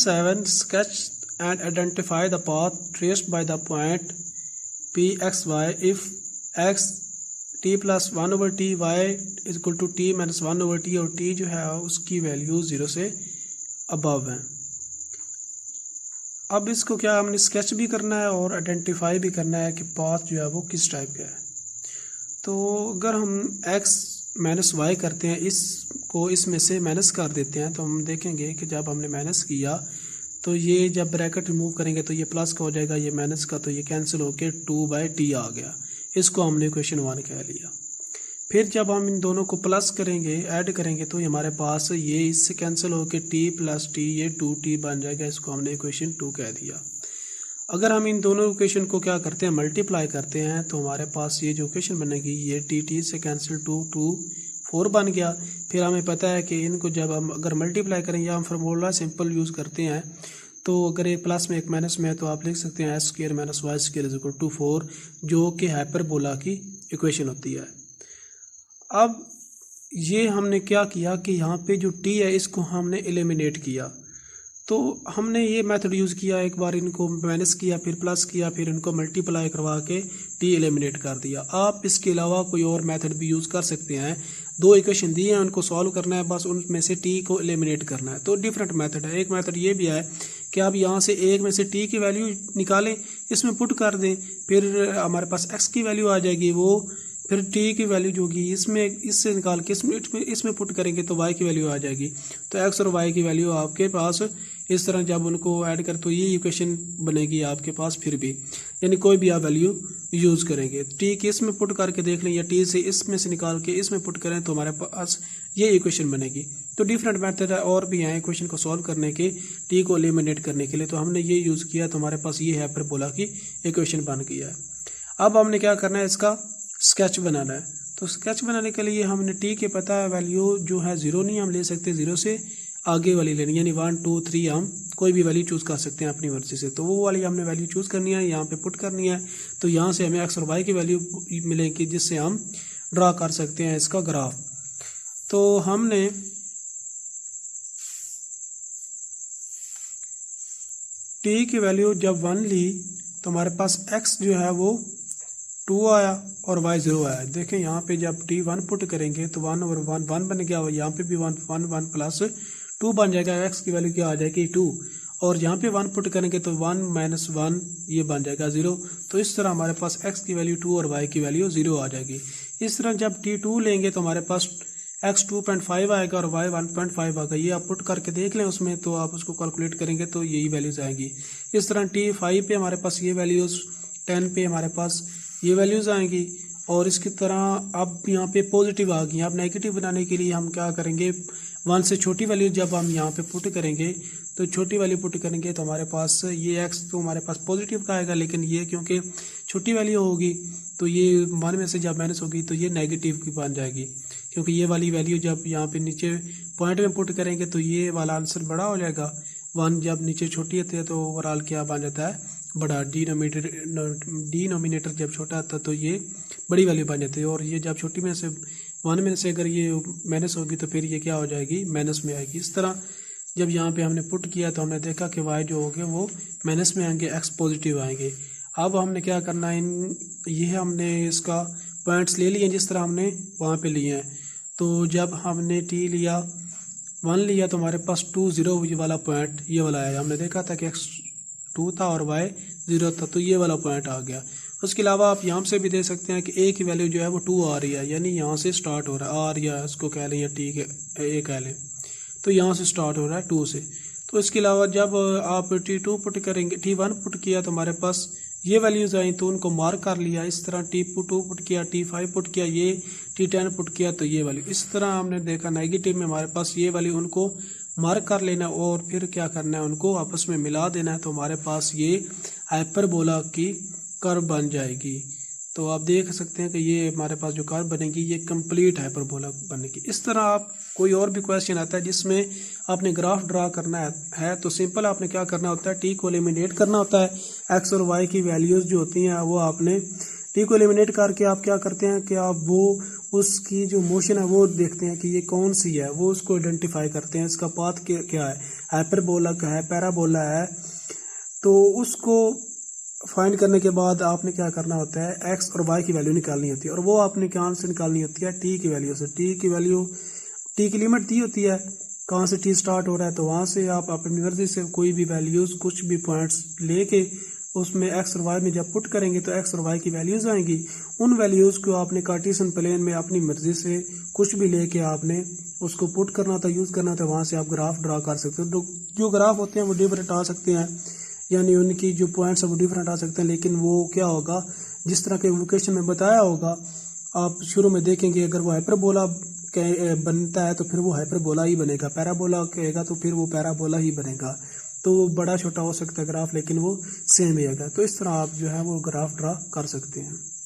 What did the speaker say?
7 sketch and identify the path traced by the point p x y if x t plus 1 over t y is equal to t minus 1 over t और t जो है उसकी value 0 से above है। अब इसको क्या हमने स्केच भी करना है और आइडेंटिफाई भी करना है कि पाथ जो है वो किस टाइप का है। तो अगर हम x माइनस वाई करते हैं, इसको इसमें से माइनस कर देते हैं, तो हम देखेंगे कि जब हमने माइनस किया तो ये जब ब्रैकेट रिमूव करेंगे तो ये प्लस का हो जाएगा, ये माइनस का, तो ये कैंसिल होके 2/t आ गया। इसको हमने इक्वेशन 1 कह लिया। फिर जब हम इन दोनों को प्लस करेंगे, ऐड करेंगे, तो हमारे पास ये इससे कैंसिल होके t प्लस t ये 2t बन जाएगा। इसको हमने इक्वेशन 2 कह दिया। अगर हम इन दोनों इक्वेशन को क्या करते हैं, मल्टीप्लाई करते हैं, तो हमारे पास ये जो इक्वेशन बनेगी ये t से कैंसिल 2 4 बन गया। फिर हमें पता है कि इनको जब हम अगर मल्टीप्लाई करें या हम फार्मूला सिंपल यूज़ करते हैं, तो अगर एक प्लस में एक माइनस में है तो आप लिख सकते हैं s² minus y² is equal to 4, जो कि हाइपरबोला की इक्वेशन होती है। अब ये हमने क्या किया कि यहाँ पे जो t है इसको हमने एलिमिनेट किया। तो हमने ये मेथड यूज़ किया, एक बार इनको माइनस किया, फिर प्लस किया, फिर इनको मल्टीप्लाई करवा के t एलिमिनेट कर दिया। आप इसके अलावा कोई और मेथड भी यूज़ कर सकते हैं। 2 इक्वेशन दिए हैं, उनको सॉल्व करना है, बस उनमें से t को एलिमिनेट करना है। तो डिफरेंट मेथड है। एक मेथड ये भी है कि आप यहाँ से एक में से t की वैल्यू निकालें, इसमें पुट कर दें, फिर हमारे पास x की वैल्यू आ जाएगी, वो फिर t की वैल्यू जो होगी इसमें इससे निकाल के इसमें पुट करेंगे तो y की वैल्यू आ जाएगी। तो x और y की वैल्यू आपके पास इस तरह जब उनको ऐड कर तो ये इक्वेशन बनेगी आपके पास। फिर भी यानी कोई भी आप वैल्यू यूज़ करेंगे, t की इसमें पुट करके देख लें या t से इसमें से निकाल के इसमें पुट करें तो हमारे पास ये इक्वेशन बनेगी। तो डिफरेंट मेथड है और भी हैं इक्वेशन को सॉल्व करने के, t को एलिमिनेट करने के लिए। तो हमने ये यूज़ किया तो हमारे पास ये हाइपरबोला की इक्वेशन बन गई है। अब हमने क्या करना है, इसका स्केच बनाना है। तो स्केच बनाने के लिए हमने t के पता है वैल्यू जो है 0 नहीं हम ले सकते, 0 से आगे वाली लेनी, यानी 1 2 3 हम कोई भी वैल्यू चूज़ कर सकते हैं अपनी मर्जी से। तो वो वाली हमने वैल्यू चूज़ करनी है, यहाँ पे पुट करनी है। तो यहाँ से हमें x और y की वैल्यू मिलेगी, जिससे हम ड्रा कर सकते हैं इसका ग्राफ। तो हमने t की वैल्यू जब 1 ली तो हमारे पास x जो है वो 2 आया और y 0 आया। देखें यहाँ पे जब t 1 पुट करेंगे तो 1 और 1 1 बन गया, यहाँ पे भी 1 1 प्लस 2 बन जाएगा। x की वैल्यू क्या आ जाएगी 2, और यहाँ पे 1 पुट करेंगे तो 1 माइनस 1 ये बन जाएगा 0। तो इस तरह हमारे पास x की वैल्यू 2 और y की वैल्यू 0 आ जाएगी। इस तरह जब t 2 लेंगे तो हमारे पास x 2.5 आएगा और y 1.5 आएगा। ये आप पुट करके देख लें उसमें, तो आप उसको कैलकुलेट करेंगे तो यही वैल्यूज आएंगी। इस तरह t 5 पे हमारे पास ये वैल्यूज, 10 पे हमारे पास ये वैल्यूज़ आएंगी। और इसकी तरह अब यहाँ पे पॉजिटिव आ गई। अब नेगेटिव बनाने के लिए हम क्या करेंगे, 1 से छोटी वैल्यू जब हम यहाँ पे पुट करेंगे तो छोटी वैल्यू पुट करेंगे तो हमारे पास ये x तो हमारे पास पॉजिटिव का आएगा, लेकिन ये क्योंकि छोटी वैल्यू होगी तो ये 1 में से जब माइनस होगी तो ये नेगेटिव की बन जाएगी, क्योंकि ये वाली वैल्यू जब यहाँ पे नीचे पॉइंट में पुट करेंगे तो ये वाला आंसर बड़ा हो जाएगा। 1 जब नीचे छोटी होती है तो ओवरऑल क्या बन जाता है, बड़ा। डिनोमिनेटर जब छोटा आता है तो ये बड़ी वैल्यू बन जाती है, और ये जब छोटी में से 1 में से अगर ये माइनस होगी तो फिर ये क्या हो जाएगी, माइनस में आएगी। इस तरह जब यहाँ पे हमने पुट किया तो हमने देखा कि y जो होंगे वो माइनस में आएंगे, x पॉजिटिव आएंगे। अब हमने क्या करना है, ये हमने इसका पॉइंट्स ले लिए जिस तरह हमने वहाँ पे लिए हैं। तो जब हमने t लिया 1 लिया तो हमारे पास 2 0 वाला पॉइंट ये वाला आया। हमने देखा था कि x 2 था और y 0 था, तो ये वाला पॉइंट आ गया। उसके अलावा आप यहाँ से भी दे सकते हैं कि a की वैल्यू जो है वो 2 आ रही है, यानी यहाँ से स्टार्ट हो रहा है, r या इसको कह लें या t के a कह लें, तो यहाँ से स्टार्ट हो रहा है 2 से। तो इसके अलावा जब आप t2 पुट करेंगे, t1 पुट किया तो हमारे पास ये वैल्यूज़ आई, तो उनको मार्क कर लिया। इस तरह t2 पुट किया, t5 पुट किया, ये t10 पुट किया, तो ये वैल्यू। इस तरह हमने देखा नेगेटिव में हमारे पास ये वैल्यू उनको मार्क कर लेना और फिर क्या करना है, उनको आपस में मिला देना है। तो हमारे पास ये हाइपरबोला की कर्व बन जाएगी। तो आप देख सकते हैं कि ये हमारे पास जो कर्व बनेगी ये कंप्लीट हाइपरबोला बनेगी। इस तरह आप कोई और भी क्वेश्चन आता है जिसमें आपने ग्राफ ड्रा करना है तो सिंपल आपने क्या करना होता है, टी को एलिमिनेट करना होता है। एक्स और वाई की वैल्यूज़ जो होती हैं वो आपने टी को एलिमिनेट करके आप क्या करते हैं कि आप वो उसकी जो मोशन है वो देखते हैं कि ये कौन सी है, वो उसको आइडेंटिफाई करते हैं, इसका पाथ क्या है, हाइपरबोला है, पैराबोला है। तो उसको फाइंड करने के बाद आपने क्या करना होता है, एक्स और वाई की वैल्यू निकालनी होती है, और वो आपने कहाँ से निकालनी होती है, टी की वैल्यू से। टी की वैल्यू, टी की लिमिट दी होती है, कहाँ से टी स्टार्ट हो रहा है, तो वहाँ से आप अपनी मर्जी से कोई भी वैल्यूज़, कुछ भी पॉइंट्स लेके उसमें एक्स और वाई में जब पुट करेंगे तो एक्स और वाई की वैल्यूज़ आएंगी। उन वैल्यूज़ को आपने कार्टेशियन प्लेन में अपनी मर्जी से कुछ भी लेके आपने उसको पुट करना था, यूज़ करना था, वहाँ से आप ग्राफ ड्रा कर सकते हो। जो ग्राफ होते हैं वो डिफरेंट आ सकते हैं, यानी उनकी जो पॉइंट्स है वो डिफरेंट आ सकते हैं, लेकिन वो क्या होगा, जिस तरह के इक्वेशन में बताया होगा, आप शुरू में देखेंगे अगर वो हाइपरबोला बनता है तो फिर वो हाइपरबोला ही बनेगा, पैराबोला कहेगा तो फिर वो पैराबोला ही बनेगा। तो वो बड़ा छोटा हो सकता है ग्राफ, लेकिन वो सेम ही आएगा। तो इस तरह आप जो है वो ग्राफ ड्रा कर सकते हैं।